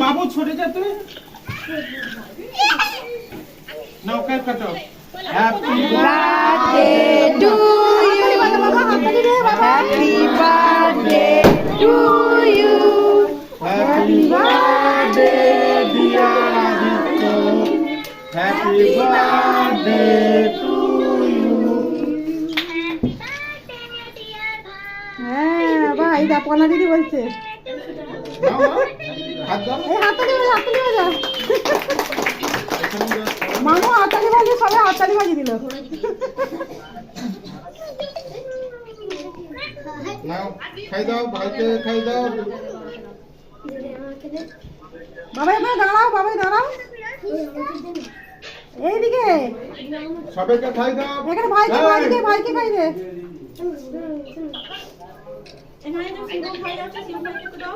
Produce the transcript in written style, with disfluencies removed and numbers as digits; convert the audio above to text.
বাবু ছুটে যা তুই নাও কেক কাটো happy birthday to you happy birthday to you happy birthday dear Aditya happy birthday to you হ্যাঁ ভাই দা পনা দিদি বলছে নাও হাত দাও এই হাততালি বাজা মামু হাততালি বাজে সবাই হাততালি বাজিয়ে দিল নাও খাই দাও ভাইকে খাই দাও বাবা এখানে দাঁড়াও এইদিকে সবাইকে খাই দাও এখানে ভাইকে খাই দে এখানে তো সিংহ ভাই আছে সিংহ ভাইকে দাও